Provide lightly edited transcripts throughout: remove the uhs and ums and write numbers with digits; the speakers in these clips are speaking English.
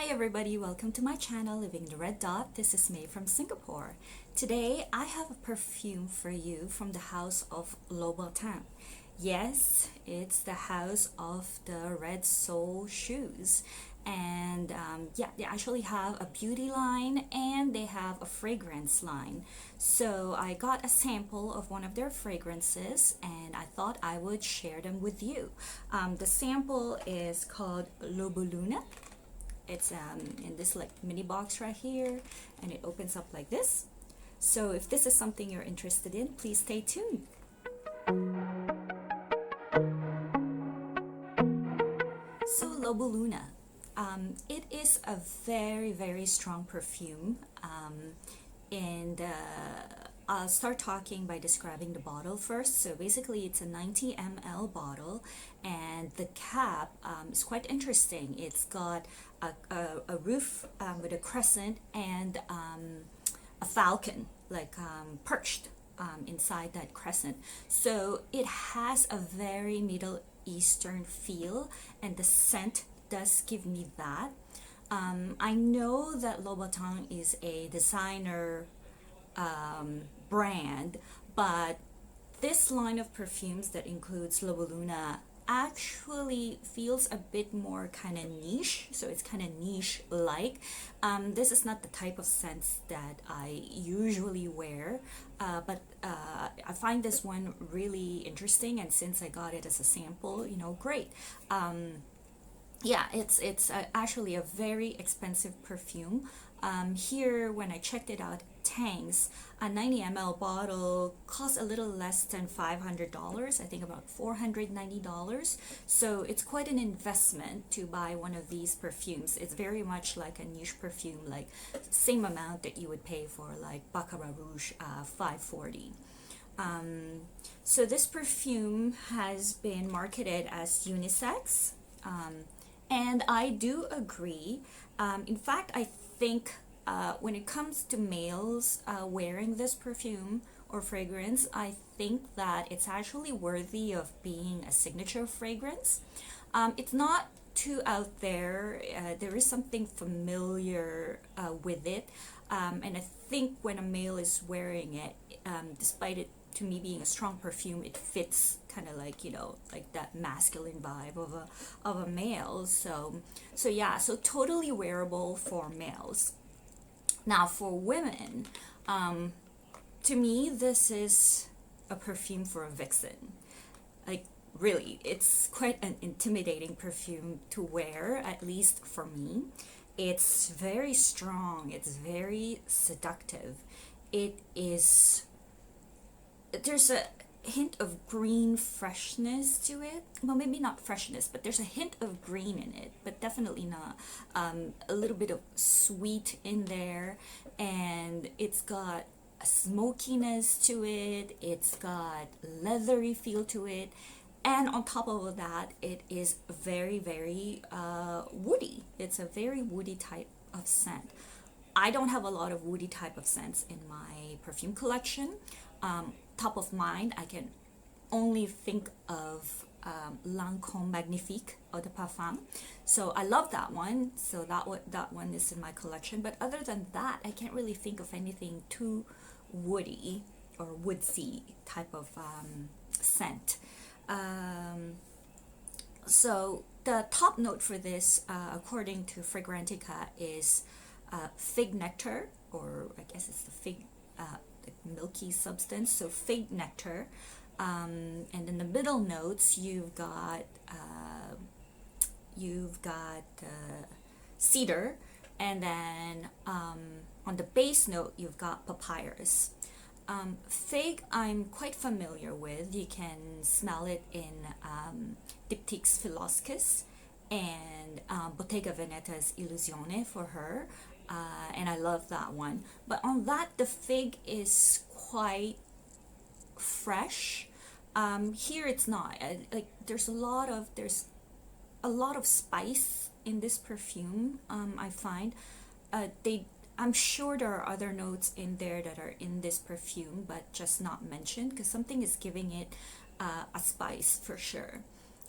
Hi everybody, welcome to my channel Living the Red Dot. This is May from Singapore. Today I have a perfume for you from the house of Louboutin. Yes, it's the house of the Red Soul shoes. And yeah, they actually have a beauty line and they have a fragrance line. So I got a sample of one of their fragrances and I thought I would share them with you. The sample is called Loubiluna. It's in this like mini box right here, and it opens up like this. So if this is something you're interested in, please stay tuned. So Loubiluna, it is a very strong perfume, and I'll start talking by describing the bottle first. So basically it's a 90 ml bottle, and the cap is quite interesting. It's got a roof with a crescent and a falcon like perched inside that crescent. So it has a very Middle Eastern feel, and the scent does give me that. I know that Louboutin is a designer brand, but this line of perfumes that includes Loubiluna actually feels a bit more kind of niche, so it's kind of niche like. This is not the type of scents that I usually wear, but I find this one really interesting, and since I got it as a sample, you know, great. Yeah, it's actually a very expensive perfume. Here, when I checked it out, Tang's, a 90 ml bottle costs a little less than $500, I think about $490. So it's quite an investment to buy one of these perfumes. It's very much like a niche perfume, like same amount that you would pay for like Baccarat Rouge, $540. So this perfume has been marketed as unisex, and I do agree. In fact, I think when it comes to males wearing this perfume or fragrance, I think that it's actually worthy of being a signature fragrance. It's not too out there. There is something familiar with it, and I think when a male is wearing it, despite it to me being a strong perfume, it fits kind of like, you know, like that masculine vibe of a male. So yeah, so totally wearable for males. Now for women, to me this is a perfume for a vixen. Like really, it's quite an intimidating perfume to wear, at least for me. It's very strong, it's very seductive. It is, there's a hint of green freshness to it. Well, maybe not freshness, but there's a hint of green in it, but definitely not. A little bit of sweet in there, and it's got a smokiness to it. It's got leathery feel to it, and on top of that, it is very woody. It's a very woody type of scent. I don't have a lot of woody type of scents in my perfume collection. Top of mind, I can only think of Lancôme Magnifique Eau de Parfum. So I love that one. So that one is in my collection. But other than that, I can't really think of anything too woody or woodsy type of scent. So the top note for this, according to Fragrantica, is fig nectar, or I guess it's the fig milky substance, so fig nectar. And in the middle notes you've got cedar, and then on the base note you've got papyrus. Fig I'm quite familiar with. You can smell it in Diptyque's Philosophes and Bottega Veneta's Illusione for her. And I love that one. But on that, the fig is quite fresh. Here it's not. Like there's a lot of spice in this perfume. I find I'm sure there are other notes in there that are in this perfume, but just not mentioned because something is giving it a spice for sure.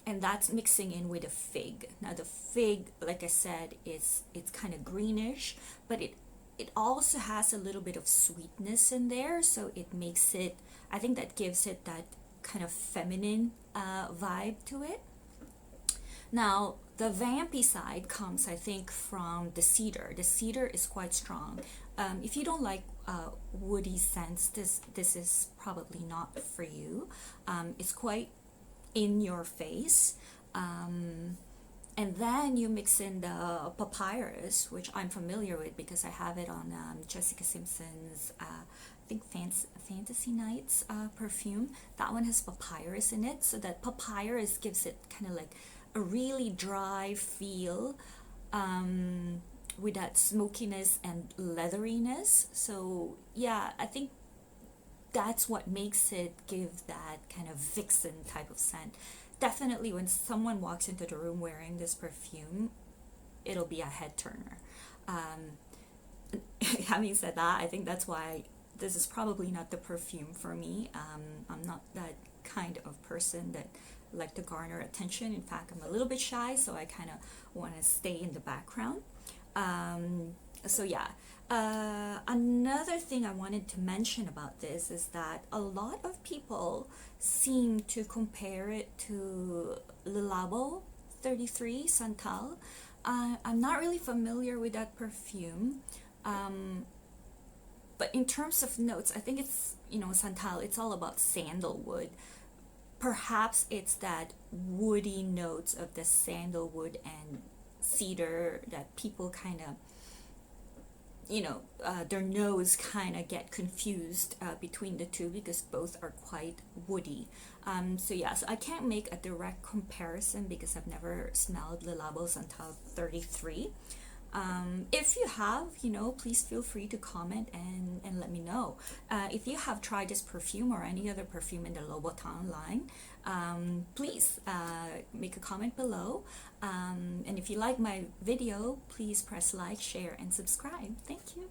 and that's mixing in with a fig. Now the fig, like I said, it's kind of greenish, but it also has a little bit of sweetness in there, so it makes it, I think that gives it that kind of feminine vibe to it. Now the vampy side comes, I think, from the cedar. The cedar is quite strong. If you don't like woody scents, this is probably not for you. It's quite in your face. And then you mix in the papyrus, which I'm familiar with because I have it on Jessica Simpson's, I think, Fantasy Nights perfume. That one has papyrus in it, so that papyrus gives it kind of like a really dry feel, with that smokiness and leatheriness. So yeah, I think that's what makes it give that kind of vixen type of scent. Definitely when someone walks into the room wearing this perfume, it'll be a head turner. Having said that, I think that's why this is probably not the perfume for me. I'm not that kind of person that like to garner attention. In fact, I'm a little bit shy, so I kind of want to stay in the background. So yeah, another thing I wanted to mention about this is that a lot of people seem to compare it to Le Labo 33 Santal. I'm not really familiar with that perfume, but in terms of notes, I think it's, Santal, it's all about sandalwood. Perhaps it's that woody notes of the sandalwood and cedar that people kind of, their nose kind of get confused between the two because both are quite woody. So yeah, so I can't make a direct comparison because I've never smelled Le Labo Santal 33. If you have, please feel free to comment and let me know. If you have tried this perfume or any other perfume in the Louboutin line, please make a comment below. And if you like my video, please press like, share, and subscribe. Thank you.